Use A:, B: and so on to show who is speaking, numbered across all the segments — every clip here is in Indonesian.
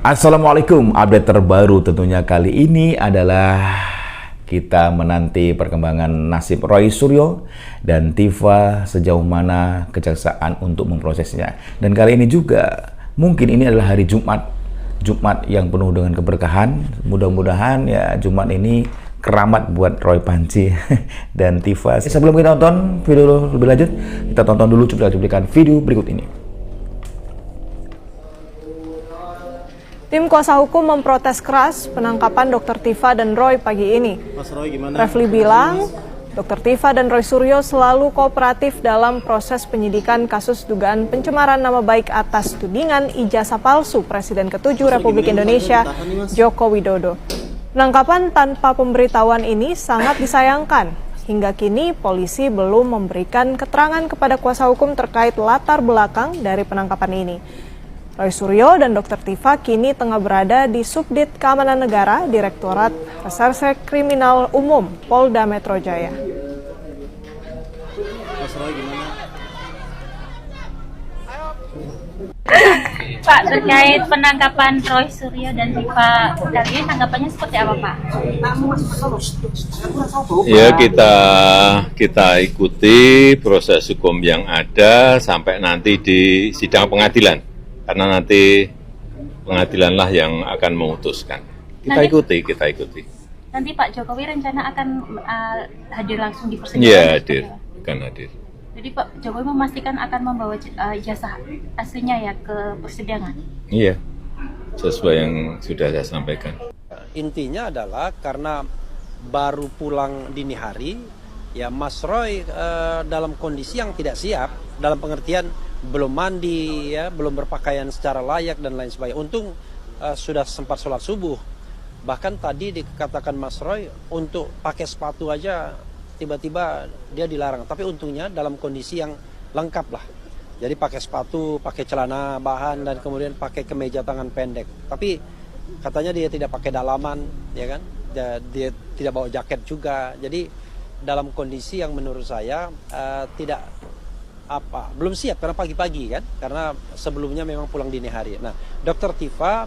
A: Assalamualaikum, update terbaru tentunya kali ini adalah kita menanti perkembangan nasib Roy Suryo dan Tifa sejauh mana kejaksaan untuk memprosesnya. Dan kali ini juga mungkin ini adalah hari Jumat yang penuh dengan keberkahan. Mudah-mudahan ya Jumat ini keramat buat Roy Panji dan Tifa. Sebelum kita tonton video lebih lanjut, kita tonton dulu cuplikan video berikut ini.
B: Tim kuasa hukum memprotes keras penangkapan Dr. Tifa dan Roy pagi ini. Refli bilang, Dr. Tifa dan Roy Suryo selalu kooperatif dalam proses penyidikan kasus dugaan pencemaran nama baik atas tudingan ijazah palsu Presiden ke-7 Republik Indonesia Joko Widodo. Penangkapan tanpa pemberitahuan ini sangat disayangkan. Hingga kini polisi belum memberikan keterangan kepada kuasa hukum terkait latar belakang dari penangkapan ini. Roy Suryo dan Dr. Tifa kini tengah berada di Subdit Keamanan Negara, Direktorat Reserse Kriminal Umum, Polda Metro Jaya.
C: Pak, terkait penangkapan Roy Suryo dan Tifa kali ini tanggapannya seperti apa, Pak?
D: Ya, kita ikuti proses hukum yang ada sampai nanti di sidang pengadilan. Karena nanti pengadilanlah yang akan memutuskan. Kita ikuti.
C: Nanti Pak Jokowi rencana akan hadir langsung di persidangan?
D: Iya, akan hadir.
C: Jadi Pak Jokowi memastikan akan membawa ijazah aslinya ya ke persidangan?
D: Iya, sesuai yang sudah saya sampaikan.
E: Intinya adalah karena baru pulang dini hari, ya Mas Roy dalam kondisi yang tidak siap, dalam pengertian belum mandi, ya, belum berpakaian secara layak dan lain sebagainya. Untung sudah sempat sholat subuh. Bahkan tadi dikatakan Mas Roy untuk pakai sepatu aja tiba-tiba dia dilarang. Tapi untungnya dalam kondisi yang lengkap lah. Jadi pakai sepatu, pakai celana bahan dan kemudian pakai kemeja tangan pendek. Tapi katanya dia tidak pakai dalaman, ya kan? Dia tidak bawa jaket juga. Jadi dalam kondisi yang menurut saya belum siap karena pagi-pagi kan, karena sebelumnya memang pulang dini hari. Nah, Dr. Tifa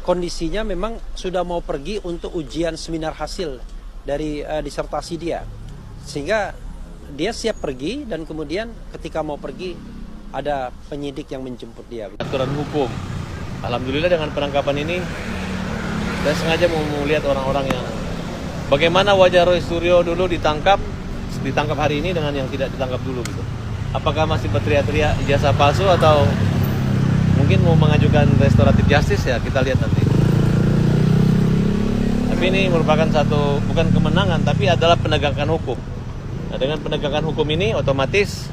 E: kondisinya memang sudah mau pergi untuk ujian seminar hasil dari disertasi dia, sehingga dia siap pergi dan kemudian ketika mau pergi ada penyidik yang menjemput dia.
F: Aturan hukum, alhamdulillah dengan penangkapan ini saya sengaja mau melihat orang-orang yang bagaimana wajah Roy Suryo dulu ditangkap hari ini dengan yang tidak ditangkap dulu gitu. Apakah masih berteriak-teriak ijazah palsu atau mungkin mau mengajukan restoratif justice, ya kita lihat nanti. Tapi ini merupakan bukan kemenangan tapi adalah penegakan hukum. Nah, dengan penegakan hukum ini otomatis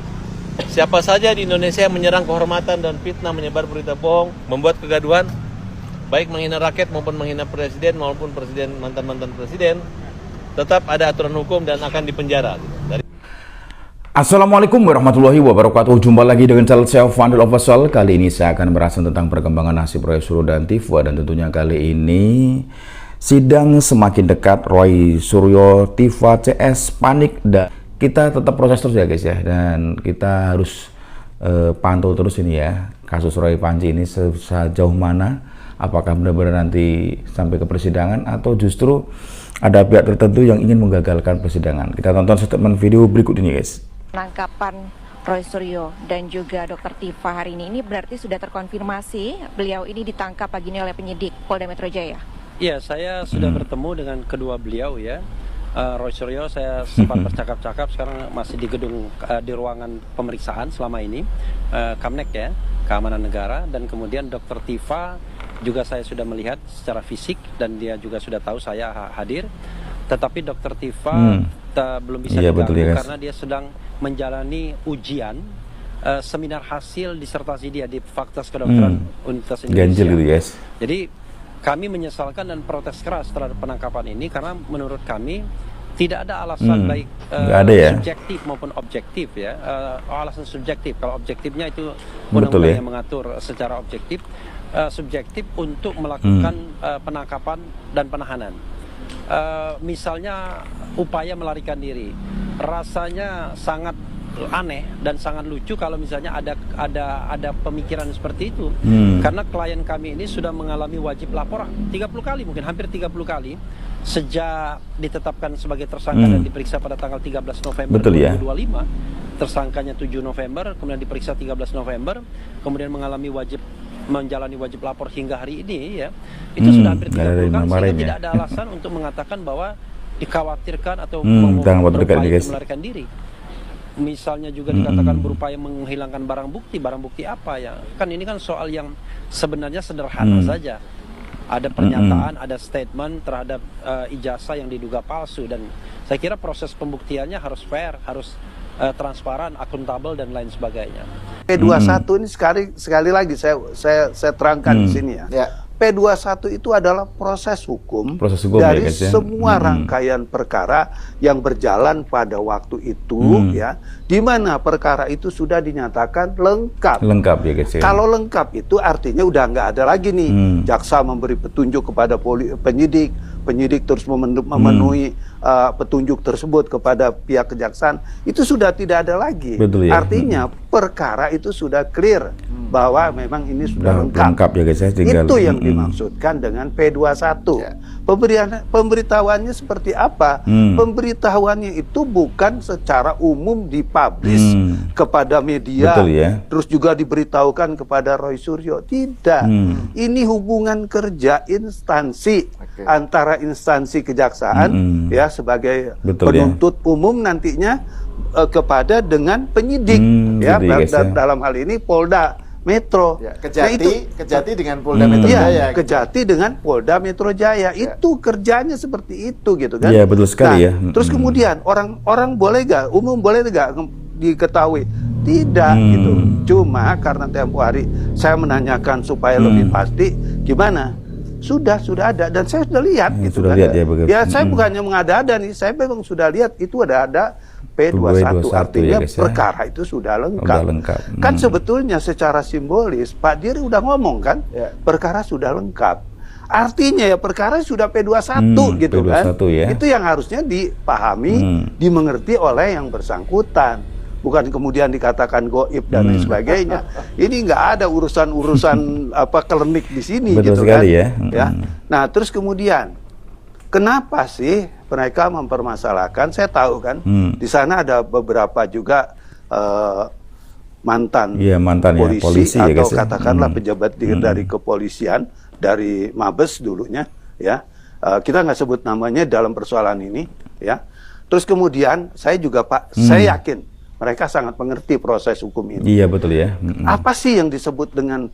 F: siapa saja di Indonesia yang menyerang kehormatan dan fitnah, menyebar berita bohong, membuat kegaduhan, baik menghina rakyat maupun menghina presiden maupun mantan presiden, tetap ada aturan hukum dan akan dipenjara.
A: Assalamualaikum warahmatullahi wabarakatuh. Jumpa lagi dengan channel saya Fandel Official. Kali ini saya akan membahas tentang perkembangan nasib Roy Suryo dan Tifa. Dan tentunya kali ini sidang semakin dekat. Roy Suryo, Tifa, CS panik. Dan kita tetap proses terus ya guys ya. Dan kita harus pantau terus ini ya, kasus Roy Panji ini sejauh mana. Apakah benar-benar nanti sampai ke persidangan atau justru ada pihak tertentu yang ingin menggagalkan persidangan. Kita tonton statement video berikut ini guys.
G: Penangkapan Roy Suryo dan juga Dr. Tifa hari ini berarti sudah terkonfirmasi beliau ini ditangkap pagi ini oleh penyidik Polda Metro Jaya.
E: Iya, saya sudah bertemu dengan kedua beliau ya. Roy Suryo saya sempat bercakap-cakap, sekarang masih di gedung di ruangan pemeriksaan selama ini, Kamnek ya, Keamanan Negara. Dan kemudian Dr. Tifa juga saya sudah melihat secara fisik dan dia juga sudah tahu saya hadir. Tetapi Dr. Tifa belum bisa diganggu karena dia sedang menjalani ujian seminar hasil disertasi dia di Fakultas Kedokteran Universitas Indonesia.
A: Ganjil gitu guys.
E: Jadi kami menyesalkan dan protes keras terhadap penangkapan ini karena menurut kami tidak ada alasan baik subjektif maupun objektif ya. Alasan subjektif, kalau objektifnya itu undang-undang yang mengatur secara objektif, subjektif untuk melakukan penangkapan dan penahanan. Misalnya upaya melarikan diri, rasanya sangat aneh dan sangat lucu kalau misalnya ada pemikiran seperti itu. Karena klien kami ini sudah mengalami wajib lapor 30 kali, mungkin hampir 30 kali sejak ditetapkan sebagai tersangka dan diperiksa pada tanggal 13 November 2025. Tersangkanya 7 November, kemudian diperiksa 13 November, kemudian mengalami menjalani wajib lapor hingga hari ini ya. Itu sudah hampir 30 kali, sehingga tidak ada alasan untuk mengatakan bahwa dikhawatirkan atau berupaya melarikan diri. Misalnya juga dikatakan berupaya menghilangkan barang bukti apa ya? Kan ini kan soal yang sebenarnya sederhana saja. Ada pernyataan, ada statement terhadap ijazah yang diduga palsu, dan saya kira proses pembuktiannya harus fair, harus transparan, akuntabel dan lain sebagainya.
H: P21 ini sekali lagi saya terangkan di sini ya. P21 itu adalah proses hukum dari
A: ya,
H: semua rangkaian perkara yang berjalan pada waktu itu ya, di mana perkara itu sudah dinyatakan lengkap.
A: Lengkap ya guys ya.
H: Kalau lengkap itu artinya udah nggak ada lagi nih jaksa memberi petunjuk kepada penyidik terus memenuhi petunjuk tersebut kepada pihak kejaksaan, itu sudah tidak ada lagi.
A: Betul, ya?
H: Artinya perkara itu sudah clear bahwa memang ini sudah lengkap
A: ya guys ya,
H: itu yang dimaksudkan dengan P21. Pemberitahuannya seperti apa? Pemberitahuannya itu bukan secara umum dipublish kepada media.
A: Betul, ya?
H: Terus juga diberitahukan kepada Roy Suryo. Tidak. Ini hubungan kerja instansi antara instansi kejaksaan ya sebagai penuntut umum nantinya kepada dengan penyidik ya, dalam hal ini Polda Metro.
I: Kejati dengan Polda Metro Jaya.
H: Kejati dengan Polda Metro Jaya. Itu kerjanya seperti itu gitu kan.
A: Iya, betul sekali ya.
H: Terus kemudian orang boleh gak, umum boleh gak diketahui? Tidak gitu. Cuma karena tempo hari saya menanyakan supaya lebih pasti, gimana? Sudah ada, dan saya sudah lihat gitu
A: sudah
H: kan.
A: Lihat, ya,
H: saya bukannya mengada-ada nih, saya memang sudah lihat itu ada P21, artinya ya, perkara itu sudah lengkap. Kan sebetulnya secara simbolis Pak Dir udah ngomong kan, perkara sudah lengkap. Artinya ya perkara sudah P21 gitu P21, kan. Ya. Itu yang harusnya dipahami, dimengerti oleh yang bersangkutan. Bukan kemudian dikatakan goib dan lain sebagainya. Ini nggak ada urusan klinik di sini.
A: Betul
H: gitu
A: sekali
H: kan. Ya. Nah terus kemudian kenapa sih mereka mempermasalahkan? Saya tahu kan di sana ada beberapa juga mantan polisi
A: ya,
H: atau
A: guys,
H: katakanlah pejabat dari kepolisian, dari Mabes dulunya ya. Kita nggak sebut namanya dalam persoalan ini ya. Terus kemudian saya juga saya yakin mereka sangat mengerti proses hukum ini.
A: Iya betul ya.
H: Apa sih yang disebut dengan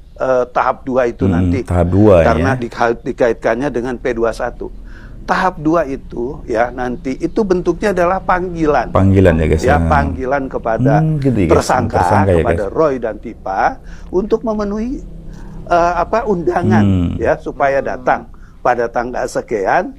H: tahap 2 itu nanti?
A: Tahap 2
H: karena
A: ya.
H: Dikaitkannya dengan P21. Tahap 2 itu ya nanti itu bentuknya adalah panggilan.
A: Panggilan ya guys.
H: Ya, panggilan kepada
A: gitu ya,
H: tersangka kepada
A: ya,
H: Roy dan Tifa untuk memenuhi undangan ya supaya datang pada tanggal sekian,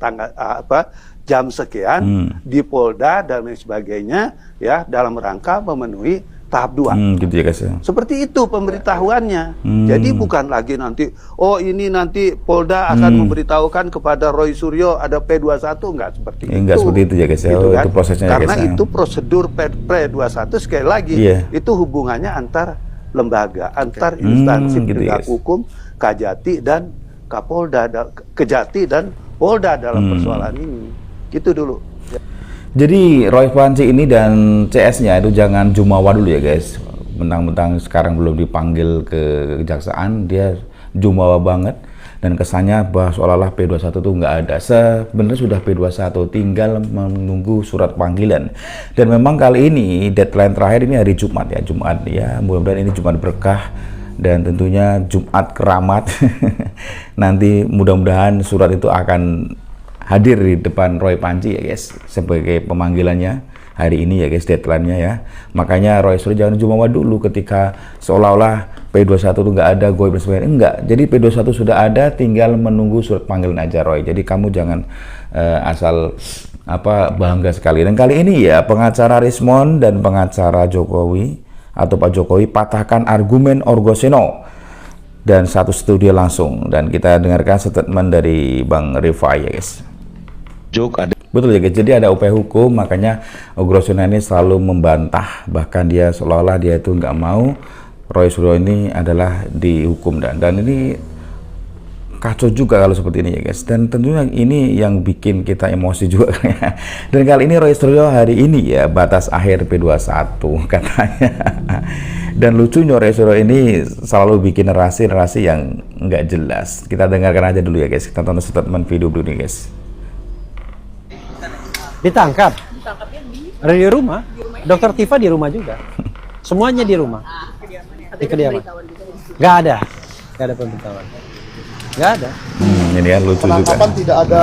H: jam sekian di Polda dan lain sebagainya ya dalam rangka memenuhi tahap 2.
A: Gitu ya guys ya.
H: Seperti itu pemberitahuannya. Jadi bukan lagi nanti ini nanti Polda akan memberitahukan kepada Roy Suryo ada P21, enggak seperti itu.
A: Enggak seperti itu ya guys ya.
H: Gitu kan?
A: Itu prosesnya
H: karena
A: ya, guys,
H: itu prosedur P21 sekali lagi itu hubungannya antar lembaga, antar instansi penegak hukum, Kajati dan Kapolda, Kejati dan Polda dalam persoalan ini. Gitu dulu.
A: Jadi Roy Panci ini dan CS-nya itu jangan jumawa dulu ya guys. Mentang-mentang sekarang belum dipanggil ke kejaksaan, dia jumawa banget. Dan kesannya bahwa seolah-olah P21 itu nggak ada. Sebenarnya sudah P21, tinggal menunggu surat panggilan. Dan memang kali ini deadline terakhir ini hari Jumat ya. Jumat ya, mudah-mudahan ini Jumat berkah. Dan tentunya Jumat keramat. Nanti mudah-mudahan surat itu akan hadir di depan Roy Panci ya guys, sebagai pemanggilannya hari ini ya guys, deadline-nya ya. Makanya Roy Suryo jangan jumawa dulu ketika seolah-olah P21 itu nggak ada, goib dan sebagainya. Enggak, jadi P21 sudah ada, tinggal menunggu surat panggilan aja Roy. Jadi kamu jangan asal bangga sekali. Dan kali ini ya pengacara Rismon dan pengacara Jokowi atau Pak Jokowi patahkan argumen Orgoseno dan satu studio langsung, dan kita dengarkan statement dari Bang Rifai ya guys.
J: Joke ada
A: Betul ya guys, jadi ada upaya hukum, makanya Grosona ini selalu membantah, bahkan dia seolah-olah dia itu nggak mau Roy Suryo ini adalah dihukum, dan ini kacau juga kalau seperti ini ya guys, dan tentunya ini yang bikin kita emosi juga ya. Dan kali ini Roy Suryo hari ini ya batas akhir P21 katanya. Dan lucunya Roy Suryo ini selalu bikin narasi-narasi yang nggak jelas. Kita dengarkan aja dulu ya guys, kita tonton statement video dulu nih guys.
E: Ditangkap? Ada di rumah. Dokter Tifa di rumah juga. Semuanya di rumah. Di kediaman. Nggak ada pemberitahuan. Nggak ada.
A: Ini kan lucu juga.
I: Penangkapan tidak ada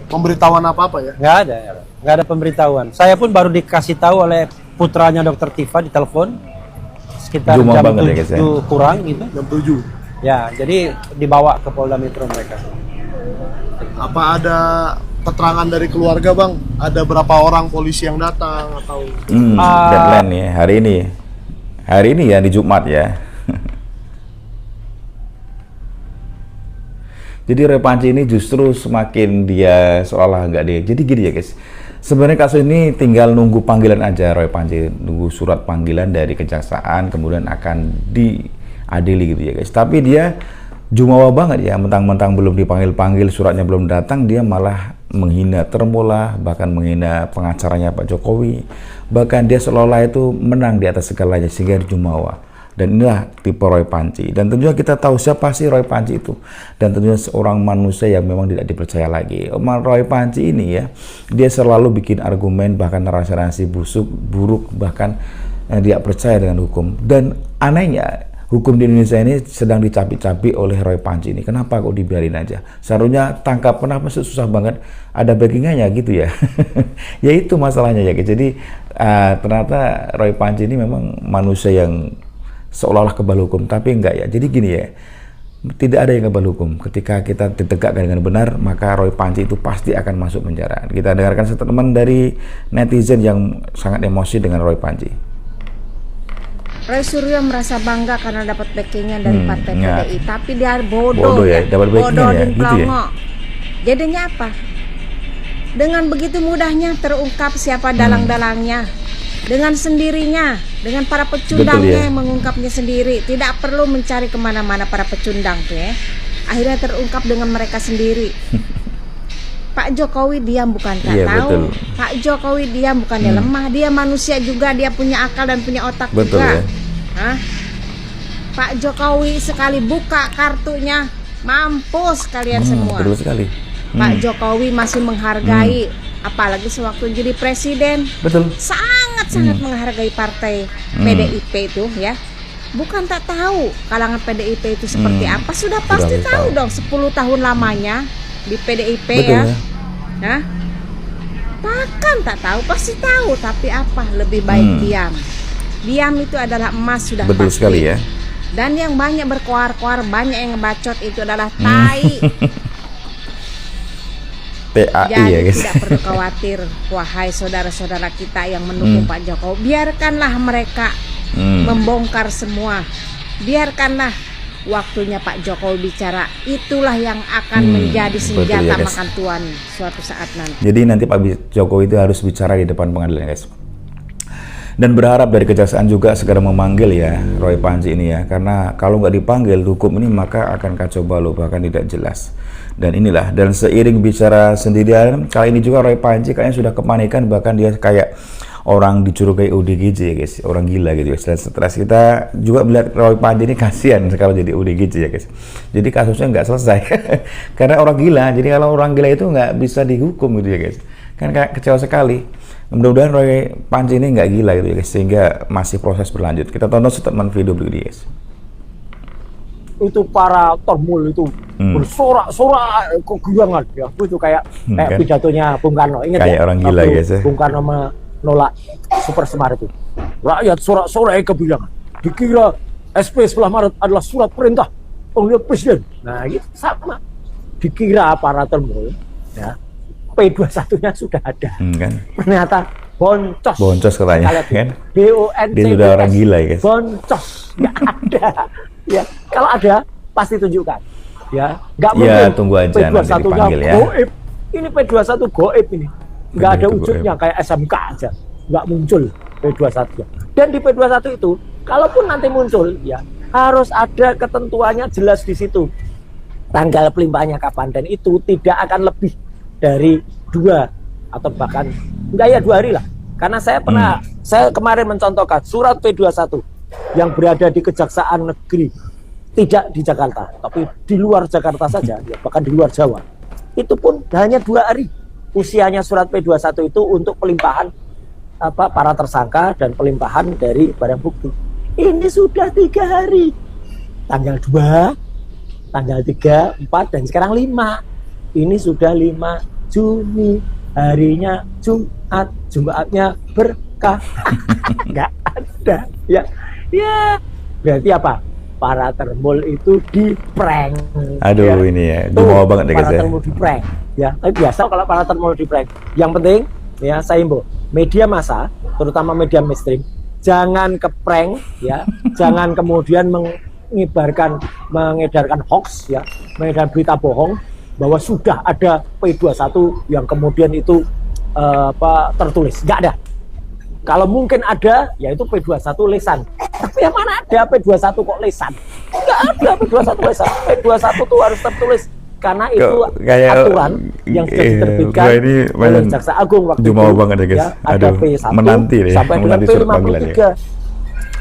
I: pemberitahuan apa-apa ya?
E: Nggak ada pemberitahuan. Saya pun baru dikasih tahu oleh putranya Dokter Tifa di telepon sekitar jam 7 ya, kurang gitu.
I: Jam 7.
E: Ya, jadi dibawa ke Polda Metro mereka.
I: Apa ada keterangan dari keluarga bang? Ada berapa orang polisi yang datang atau?
A: Deadline nih hari ini ya, di Jumat ya. Jadi Roy Panji ini justru semakin dia seolah nggak dia. Jadi gini ya guys, sebenarnya kasus ini tinggal nunggu panggilan aja Roy Panji, nunggu surat panggilan dari kejaksaan, kemudian akan diadili gitu ya guys. Tapi dia jumawa banget ya, mentang-mentang belum dipanggil-panggil, suratnya belum datang, dia malah menghina Termolah, bahkan menghina pengacaranya Pak Jokowi, bahkan dia seolah-olah itu menang di atas segalanya, sehingga jumawa. Dan inilah tipe Roy Panji, dan tentunya kita tahu siapa sih Roy Panji itu, dan tentunya seorang manusia yang memang tidak dipercaya lagi. Roy Panji ini ya, dia selalu bikin argumen, bahkan narasi-narasi buruk, bahkan tidak percaya dengan hukum. Dan anehnya hukum di Indonesia ini sedang dicapi-capi oleh Roy Panji ini. Kenapa kok dibiarin aja? Seharusnya tangkap, kenapa susah banget? Ada backingannya gitu ya. Ya itu masalahnya ya. Jadi ternyata Roy Panji ini memang manusia yang seolah-olah kebal hukum, tapi enggak ya. Jadi gini ya, tidak ada yang kebal hukum. Ketika kita ditegakkan dengan benar, maka Roy Panji itu pasti akan masuk penjara. Kita dengarkan statement dari netizen yang sangat emosi dengan Roy Panji.
J: Roy Suryo merasa bangga karena dapat backingan dari partai PDI, tapi dia
A: bodoh ya, dapat backingan ya, gitu ya.
J: Jadinya apa? Dengan begitu mudahnya terungkap siapa dalang-dalangnya, dengan sendirinya, dengan para pecundangnya yang mengungkapnya sendiri, tidak perlu mencari kemana-mana para pecundang tuh ya. Akhirnya terungkap dengan mereka sendiri. Pak Jokowi diam bukan tak tahu. Betul. Pak Jokowi diam bukannya lemah, dia manusia juga, dia punya akal dan punya otak juga. Ya. Pak Jokowi sekali buka kartunya, mampus kalian semua.
A: Betul sekali.
J: Pak Jokowi masih menghargai, apalagi sewaktu jadi presiden.
A: Betul.
J: Sangat menghargai partai PDIP itu ya. Bukan tak tahu kalangan PDIP itu seperti apa, sudah pasti tahu dong 10 tahun lamanya di PDIP. Betul, ya. Nah, bahkan tak tahu, pasti tahu, tapi apa, lebih baik diam. Diam itu adalah emas, sudah
A: betul
J: pasti.
A: Sekali ya.
J: Dan yang banyak berkoar-koar, banyak yang ngebacot itu adalah tai.
A: PAI.
J: Jadi
A: ya guys,
J: tidak perlu khawatir, wahai saudara-saudara kita yang mendukung Pak Jokowi. Biarkanlah mereka membongkar semua. Biarkanlah waktunya Pak Jokowi bicara. Itulah yang akan menjadi senjata makan tuan suatu saat nanti.
A: Jadi nanti Pak Jokowi itu harus bicara di depan pengadilan guys. Dan berharap dari kejaksaan juga segera memanggil ya Roy Panji ini ya, karena kalau nggak dipanggil hukum ini maka akan kacau balau, bahkan tidak jelas. Dan inilah, dan seiring bicara sendirian kali ini juga Roy Panji kayaknya sudah kepanikan, bahkan dia kayak orang dicurigai ODGJ ya guys, orang gila gitu ya. Dan stres, kita juga melihat Roy Panji ini kasihan kalau jadi ODGJ ya guys. Jadi kasusnya nggak selesai karena orang gila. Jadi kalau orang gila itu nggak bisa dihukum gitu ya guys, kan kecewa sekali. Mudah-mudahan Roy Panji ini nggak gila gitu ya guys, sehingga masih proses berlanjut. Kita tonton statement video berikut guys.
K: Itu para Termul itu bersorak-sorak kegirangan ya, itu kayak
A: kan?
K: Pidatonya Bung Karno, ingat
A: kayak
K: ya?
A: Orang gila guys ya.
K: Bung Karno menolak Super Semar itu. Rakyat sorak-sorai kebijakan. Dikira SP 11 Maret adalah surat perintah oleh Presiden. Nah, gitu sama. Dikira para Termul ya, P21-nya sudah ada.
A: Kan?
K: Ternyata boncos.
A: Boncos katanya kan.
K: BONCOS.
A: Dia sudah orang gila ya guys.
K: Boncos. Nggak ada. Ya, kalau ada pasti tunjukkan. Ya, nggak
A: ya,
K: mungkin.
A: tunggu aja nanti dipanggil ya.
K: Goib. Ini P21 goib ini. nggak ada wujudnya, kayak SMK aja, nggak muncul P21. Dan di P21 itu, kalaupun nanti muncul, ya harus ada ketentuannya jelas di situ. Tanggal pelimpahannya kapan, dan itu tidak akan lebih dari 2 atau bahkan enggak ya 2 hari lah. Karena saya pernah, saya kemarin mencontohkan surat P21 yang berada di Kejaksaan Negeri, tidak di Jakarta, tapi di luar Jakarta saja, ya, bahkan di luar Jawa. Itu pun hanya 2 hari usianya surat P21 itu untuk pelimpahan para tersangka dan pelimpahan dari barang bukti. Ini sudah 3 hari, tanggal 2, tanggal 3, 4, dan sekarang 5. Ini sudah 5 Juni, harinya Jumat, Jumatnya berkah. Nggak ada, ya. Ya, berarti apa? Para termul itu di prank.
A: Aduh, ya. Ini ya, jumawa banget ya guys.
K: Para termul di prank, ya. Tapi biasa kalau para termul di prank. Yang penting, ya, saya himbau media massa, terutama media mainstream, jangan ke prank, ya. Jangan kemudian mengedarkan hoax, ya, mengedarkan berita bohong bahwa sudah ada P21 yang kemudian itu tertulis. Nggak ada. Kalau mungkin ada, yaitu P21 lesan. Tapi yang mana ada P21 kok lesan? Nggak ada P21 lesan. P21 itu harus tertulis. Karena itu aturan yang sudah diterbitkan oleh Jaksa Agung waktu itu.
A: Banget ya, guys.
K: Ya, ada P1
A: menanti
K: sampai dengan P53.
A: Ya.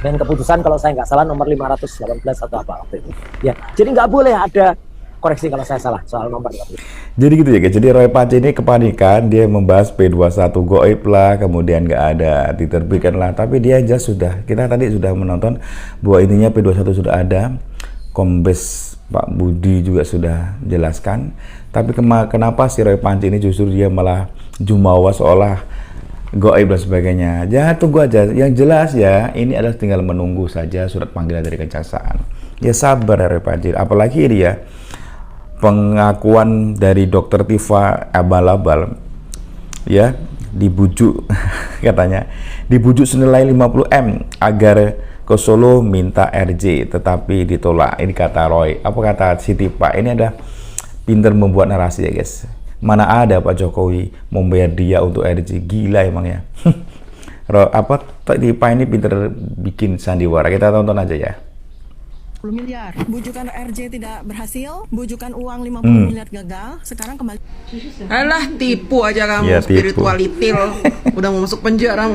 K: Dan keputusan kalau saya nggak salah nomor 518 atau apa waktu itu. Ya, jadi nggak boleh ada, koreksi kalau saya salah soal nomor.
A: Jadi gitu ya guys, jadi Roy Panci ini kepanikan, dia membahas P21 goib lah, kemudian nggak ada, diterbitkan lah, tapi dia aja sudah, kita tadi sudah menonton bahwa intinya P21 sudah ada, Kombes Pak Budi juga sudah jelaskan, tapi kenapa si Roy Panci ini justru dia malah jumawa seolah goib dan sebagainya. Ya tunggu aja, yang jelas ya, ini adalah tinggal menunggu saja surat panggilan dari kejaksaan. Ya sabar ya Roy Panci, apalagi ini ya, pengakuan dari Dokter Tifa abal-abal, ya, dibujuk katanya, dibujuk senilai 50M agar ke Solo minta RJ, tetapi ditolak. Ini kata Roy. Apa kata si Tifa? Ini ada pinter membuat narasi ya guys. Mana ada Pak Jokowi membayar dia untuk RJ, gila emang ya. Tifa ini pinter bikin sandiwara. Kita tonton aja ya.
L: 10 miliar. Bujukan RJ tidak berhasil, bujukan uang 50 miliar gagal, sekarang kembali.
M: Alah, tipu aja kamu,
A: ya,
M: spiritualitil. Udah mau masuk penjara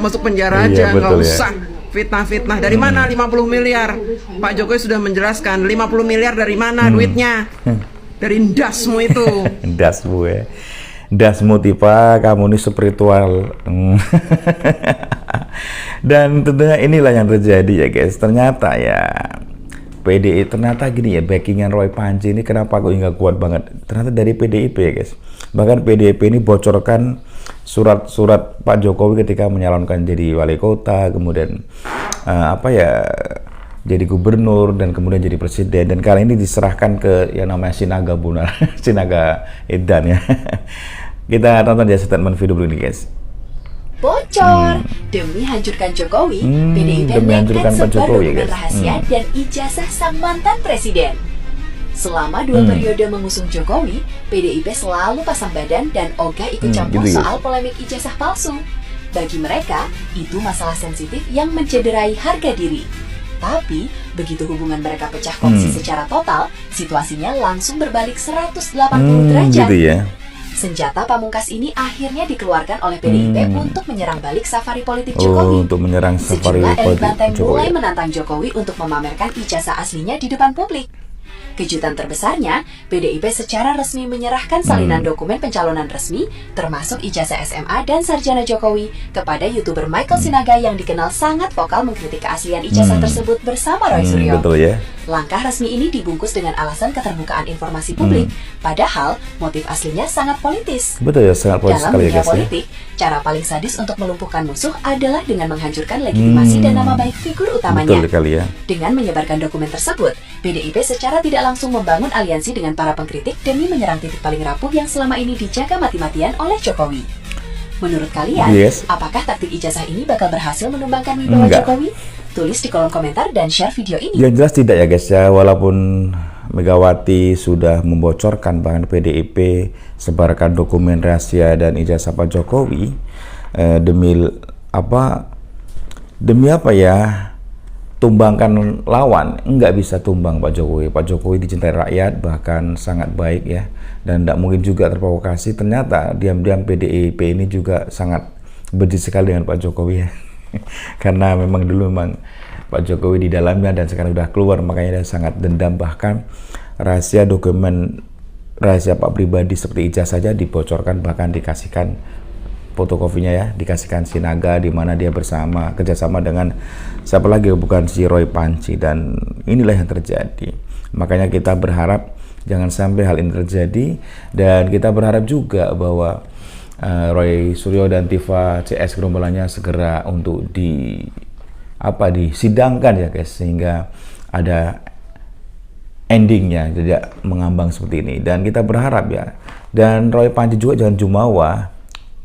M: aja, nggak usah fitnah-fitnah. Dari mana 50 miliar? Pak Jokowi sudah menjelaskan, 50 miliar dari mana duitnya? Dari dasmu itu.
A: Dasmu ya. Dasmu Tifa, kamu ini spiritual. Dan tentunya inilah yang terjadi ya guys. Ternyata ya PDI ternyata gini ya, backingan Roy Panci ini kenapa kok nggak kuat banget, ternyata dari PDIP ya guys. Bahkan PDIP ini bocorkan surat-surat Pak Jokowi ketika menyalonkan jadi wali kota, kemudian jadi gubernur, dan kemudian jadi presiden, dan kali ini diserahkan ke yang namanya Sinaga Bunar Sinaga Edan ya. Kita tonton ya statement video dulu nih guys.
N: Bocor demi hancurkan Jokowi, PDIP nekat sebar dokumen rahasia dan ijazah sang mantan presiden. Selama 2 periode mengusung Jokowi, PDIP selalu pasang badan dan ogah ikut campur soal polemik ijazah palsu. Bagi mereka, itu masalah sensitif yang mencederai harga diri. Tapi, begitu hubungan mereka pecah kongsi secara total, situasinya langsung berbalik 180 derajat.
A: Gitu ya.
N: Senjata pamungkas ini akhirnya dikeluarkan oleh PDIP untuk menyerang balik safari politik Jokowi.
A: Untuk menyerang safari
N: sejumlah elit
A: politik
N: Banten
A: Jokowi.
N: mulai menantang Jokowi untuk memamerkan ijazah aslinya di depan publik. Kejutan terbesarnya, PDIP secara resmi menyerahkan salinan dokumen pencalonan resmi, termasuk ijazah SMA dan sarjana Jokowi, kepada YouTuber Michael Sinaga yang dikenal sangat vokal mengkritik keaslian ijazah tersebut bersama Roy Suryo.
A: Betul ya.
N: Langkah resmi ini dibungkus dengan alasan keterbukaan informasi publik, padahal motif aslinya sangat politis.
A: Betul ya, sangat politis
N: Dalam
A: sekali ya
N: dunia
A: guys ya.
N: politik, cara paling sadis untuk melumpuhkan musuh adalah dengan menghancurkan legitimasi dan nama baik figur utamanya.
A: Betul sekali ya.
N: Dengan menyebarkan dokumen tersebut, PDIP secara tidak langsung membangun aliansi dengan para pengkritik demi menyerang titik paling rapuh yang selama ini dijaga mati-matian oleh Jokowi. Menurut kalian, apakah taktik ijazah ini bakal berhasil menumbangkan wibawa Jokowi? Tulis di kolom komentar dan share video ini.
A: Yang jelas tidak ya guys ya, walaupun Megawati sudah membocorkan bahkan PDIP sebarkan dokumen rahasia dan ijazah Pak Jokowi demi apa ya, tumbangkan lawan. Nggak bisa tumbang Pak Jokowi. Pak Jokowi dicintai rakyat, bahkan sangat baik ya, dan tidak mungkin juga terprovokasi. Ternyata diam-diam PDIP ini juga sangat benci sekali dengan Pak Jokowi ya. Karena memang dulu Pak Jokowi di dalamnya dan sekarang sudah keluar, makanya dia sangat dendam. Bahkan rahasia dokumen rahasia Pak pribadi seperti ijazah saja dibocorkan, bahkan dikasihkan fotokopinya ya, dikasihkan Sinaga di mana dia kerjasama dengan siapa lagi bukan si Roy Panci, dan inilah yang terjadi. Makanya kita berharap jangan sampai hal ini terjadi, dan kita berharap juga bahwa Roy Suryo dan Tifa CS gerombolannya segera untuk disidangkan ya guys, sehingga ada endingnya, tidak mengambang seperti ini. Dan kita berharap ya, dan Roy Panci juga jangan jumawa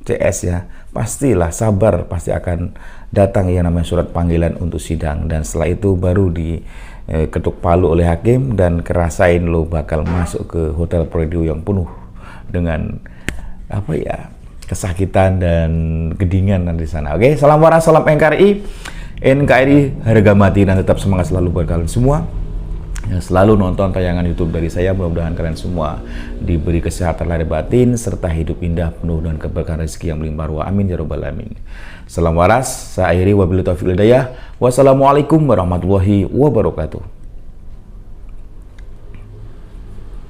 A: CS ya, pastilah sabar, pasti akan datang yang namanya surat panggilan untuk sidang, dan setelah itu baru diketuk palu oleh hakim dan kerasain lo bakal masuk ke Hotel Preview yang penuh dengan apa ya, kesakitan dan kedinginan di sana. Oke, salam waras, salam NKRI harga mati, dan tetap semangat selalu buat kalian semua yang selalu nonton tayangan YouTube dari saya. Mudah-mudahan kalian semua diberi kesehatan lahir batin serta hidup indah penuh dengan keberkahan rezeki yang melimpah ruah. Amin ya rabbal alamin. Salam waras, saya akhiri wabillahi taufiq wal hidayah. Wassalamualaikum warahmatullahi wabarakatuh.